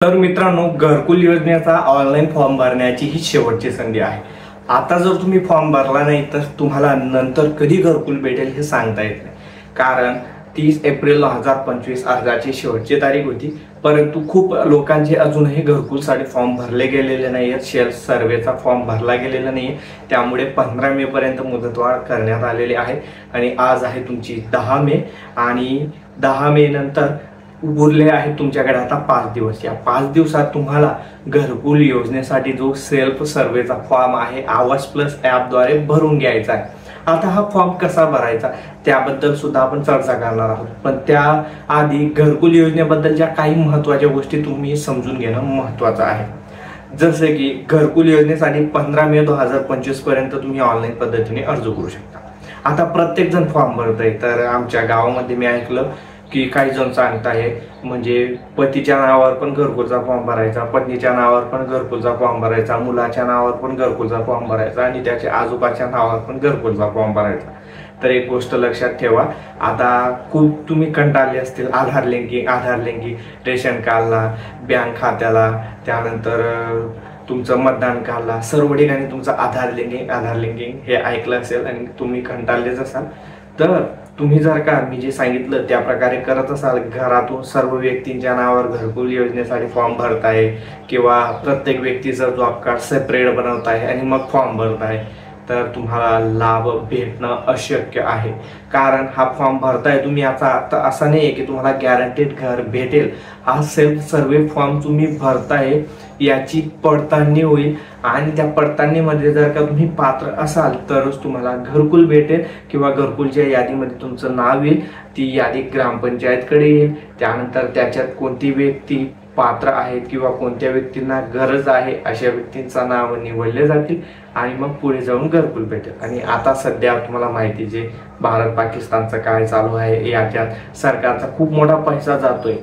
तर मित्रांनो, घरकुल योजनेचा ऑनलाईन फॉर्म भरण्याची ही शेवटची संधी आहे। आता जर तुम्ही फॉर्म भरला नाही तर तुम्हाला नंतर कधी घरकुल भेटेल हे सांगता येत नाही, कारण 30 एप्रिल 2025 अर्जाची शेवटची तारीख होती। परंतु खूप लोकांचे अजूनही घरकुलसाठी फॉर्म भरले गेलेले नाहीत, सेल्फ सर्वेचा फॉर्म भरला गेलेला नाही। त्यामुळे 15 मे पर्यंत मुदतवाढ करण्यात आलेली आहे आणि आज आहे तुमची 10 मे आणि 10 मे नंतर उरले आहेत तुमच्याकडे आता 5 दिवस। या 5 दिवसात तुम्हाला घरकुल योजनेसाठी जो सेल्फ सर्वेचा फॉर्म आहे आवाज प्लस ॲपद्वारे भरून घ्यायचा आहे। आता हा फॉर्म कसा भरायचा त्याबद्दल सुद्धा आपण चर्चा करणार आहोत, पण त्याआधी घरकुल योजनेबद्दलच्या काही महत्त्वाच्या गोष्टी तुम्ही समजून घेणं महत्त्वाचं आहे। जसे की घरकुल योजनेसाठी 15 मे 2025 पर्यंत तुम्ही ऑनलाईन पद्धतीने अर्ज करू शकता। आता प्रत्येक जण फॉर्म भरत आहे, तर आमच्या गावामध्ये मी ऐकलं की काही जण सांगताय म्हणजे पतीच्या नावावर पण घरकुलचा फॉर्म भरायचा, पत्नीच्या नावावर पण घरकुलचा फॉर्म भरायचा, मुलाच्या नावावर पण घरकुलचा फॉर्म भरायचा आणि त्याच्या आजोबाच्या नावावर पण घरकुलचा फॉर्म भरायचा। तर एक गोष्ट लक्षात ठेवा, आता खूप तुम्ही कंटाळले असतील आधार लिंकिंग रेशन कार्डला, बँक खात्याला, त्यानंतर तुमचं मतदान कार्डला, सर्व ठिकाणी तुमचं आधार लिंकिंग हे ऐकलं असेल आणि तुम्ही कंटाळलेच असाल। तर तुम्ही जर का मी जे सांगितलं त्या प्रकारे करत असाल, घरातून सर्व व्यक्तींच्या नावावर घरकुल योजनेसाठी फॉर्म भरताय किंवा प्रत्येक व्यक्तीचं जॉब कार्ड सेपरेट बनवताय आणि मग फॉर्म भरताय, तर तुम्हाला लाभ भेटणं अशक्य आहे। कारण हा फॉर्म भरताय तुम्ही, याचा अर्थ असा नाही आहे की तुम्हाला गॅरंटेड घर भेटेल। हा सेल्फ सर्वे फॉर्म तुम्ही भरताय याची पडताळणी होईल आणि त्या पडताळणीमध्ये जर का तुम्ही पात्र असाल तरच तुम्हाला घरकुल भेटेल किंवा घरकुलच्या यादीमध्ये तुमचं नाव येईल। ती यादी ग्रामपंचायतकडे येईल, त्यानंतर त्याच्यात कोणती व्यक्ती पात्र आहेत किंवा कोणत्या व्यक्तींना गरज आहे अशा व्यक्तींचा नाव निवडले जातील आणि मग पुढे जाऊन घरकुल भेटेल। आणि आता सध्या तुम्हाला माहिती जे भारत पाकिस्तानचं काय चालू आहे, याच्यात सरकारचा खूप मोठा पैसा जातोय।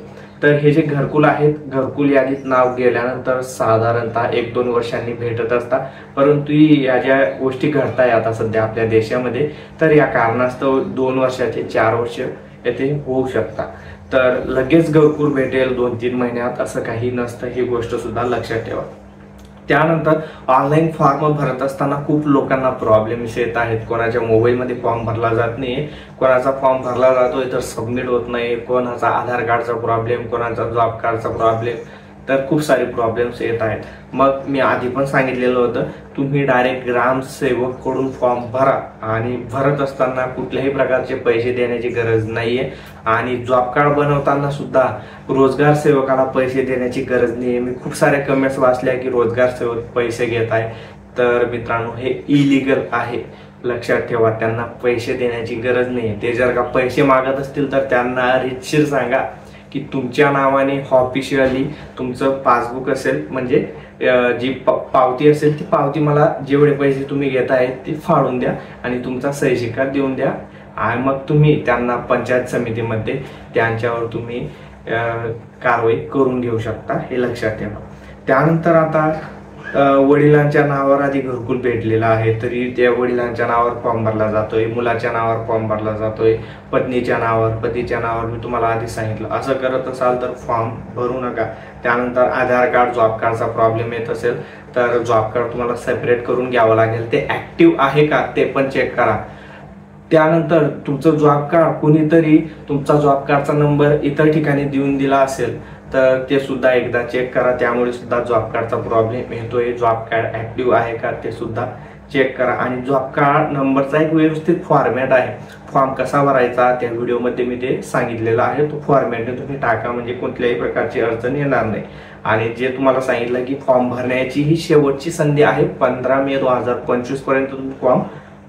तर हे जे घरकुल आहेत, घरकुल यादीत नाव गेल्यानंतर साधारणतः 1-2 वर्षांनी भेटत असतात, परंतु या ज्या गोष्टी घडताय आता सध्या आपल्या देशामध्ये, तर या कारणास्तव 2 वर्षाचे 4 वर्ष येथे होऊ शकतात। तर लगेच घरकुल भेटेल 2-3 महिन्यात असं काही नसतं, ही गोष्ट सुद्धा लक्षात ठेवा। त्यानंतर ऑनलाईन फॉर्म भरत असताना खूप लोकांना प्रॉब्लेम्स येत आहेत। कोणाच्या मोबाईलमध्ये फॉर्म भरला जात नाही, कोणाचा फॉर्म भरला जातोय तर सबमिट होत नाही, कोणाचा आधार कार्डचा प्रॉब्लेम, कोणाचा जॉब कार्डचा प्रॉब्लेम, तर खूप सारे प्रॉब्लेम्स येत आहेत। मग मी आधी पण सांगितलेलं होतं, तुम्ही डायरेक्ट ग्रामसेवक कडून फॉर्म भरा आणि भरत असताना कुठल्याही प्रकारचे पैसे देण्याची गरज नाहीये आणि जॉब कार्ड बनवताना सुद्धा रोजगार सेवकाला पैसे देण्याची गरज नाहीये। मी खूप सारे कमेंट्स वाचल्या की रोजगार सेवक पैसे घेत आहे, तर मित्रांनो हे इलिगल आहे, लक्षात ठेवा। त्यांना पैसे देण्याची गरज नाही। ते जर का पैसे मागत असतील तर त्यांना रीतशीर सांगा की तुमच्या नावाने ऑफिशियली तुमचं पासबुक असेल, म्हणजे जी पावती असेल ती पावती मला जेवढे पैसे तुम्ही घेत आहेत ते फाडून द्या आणि तुमचा सही शिक्का देऊन द्या आणि मग तुम्ही त्यांना पंचायत समितीमध्ये त्यांच्यावर तुम्ही कारवाई करून घेऊ शकता, हे लक्षात ठेवा। त्यानंतर आता वडिलांच्या नावावर आधी घरकुल भेटलेला आहे तरी त्या वडिलांच्या नावावर फॉर्म भरला जातोय, मुलाच्या नावावर फॉर्म भरला जातोय, पत्नीच्या नावावर, पतीच्या नावावर, मी तुम्हाला आधी सांगितलं। असं करत असाल तर फॉर्म भरू नका। त्यानंतर आधार कार्ड, जॉब कार्डचा प्रॉब्लेम येत असेल तर जॉब कार्ड तुम्हाला सेपरेट करून घ्यावं लागेल, ते ऍक्टिव्ह आहे का ते पण चेक करा। त्यानंतर तुमचं जॉब कार्ड कुणीतरी तुमचा जॉब कार्डचा नंबर इतर ठिकाणी देऊन दिला असेल तर ते सुद्धा एकदा चेक करा, त्यामुळे सुद्धा जॉब कार्डचा प्रॉब्लेम येतोय। जॉब कार्ड ऍक्टिव्ह आहे का ते सुद्धा चेक करा आणि जॉब कार्ड नंबरचा एक व्यवस्थित फॉर्मॅट आहे, फॉर्म कसा भरायचा त्या व्हिडिओमध्ये मी ते सांगितलेलं आहे, तो फॉर्मॅटने तुम्ही टाका म्हणजे कोणत्याही प्रकारची अडचण येणार नाही। आणि जे तुम्हाला सांगितलं की फॉर्म भरण्याची ही शेवटची संधी आहे, 15 मे 2025 पर्यंत तुम्ही फॉर्म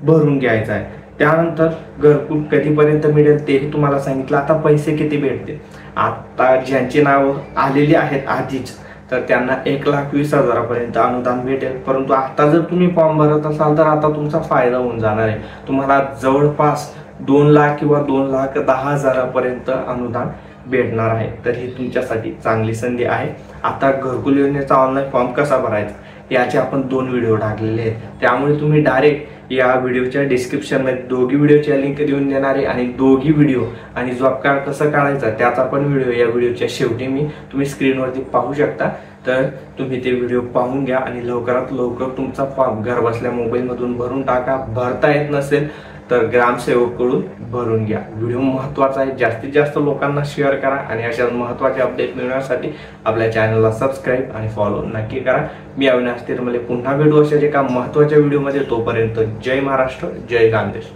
भरून घ्यायचा आहे। त्यानंतर घरकुल कधीपर्यंत मिळेल तेही तुम्हाला सांगितलं। आता पैसे किती भेटतील, आता ज्यांची नाव आलेली आहेत आधीच तर त्यांना 1,20,000 पर्यंत अनुदान भेटेल। परंतु आता जर तुम्ही फॉर्म भरत असाल तर आता तुमचा फायदा होऊन जाणार आहे, तुम्हाला जवळपास 2 लाख किंवा 2,10,000 पर्यंत अनुदान भेटणार आहे। तर ही तुमच्यासाठी चांगली संधी आहे। आता घरकुल योजनेचा ऑनलाईन फॉर्म कसा भरायचा याचे आपण 2 व्हिडिओ टाकलेले आहेत, त्यामुळे तुम्ही डायरेक्ट या व्हिडिओच्या डिस्क्रिप्शनमध्ये दोघी व्हिडिओच्या लिंक देऊन देणार आहे आणि दोघी व्हिडिओ आणि जॉब कार्ड कसं काढायचं त्याचा पण व्हिडिओ या व्हिडिओच्या शेवटी तुम्ही स्क्रीनवरती पाहू शकता। तर तुम्ही ते व्हिडिओ पाहून घ्या आणि लवकरात लवकर तुमचा फॉर्म घर बसल्या मोबाईलमधून भरून टाका। भरता येत नसेल तर ग्रामसेवककडून भरून घ्या। व्हिडिओ महत्त्वाचा आहे, जास्तीत जास्त लोकांना शेअर करा आणि अशा महत्त्वाचे अपडेट मिळवण्यासाठी आपल्या चॅनलला सबस्क्राईब आणि फॉलो नक्की करा। मी अविनाश तिरमले पुन्हा भेटू अशाच एका महत्त्वाच्या व्हिडिओमध्ये। तोपर्यंत जय महाराष्ट्र, जय खानदेश।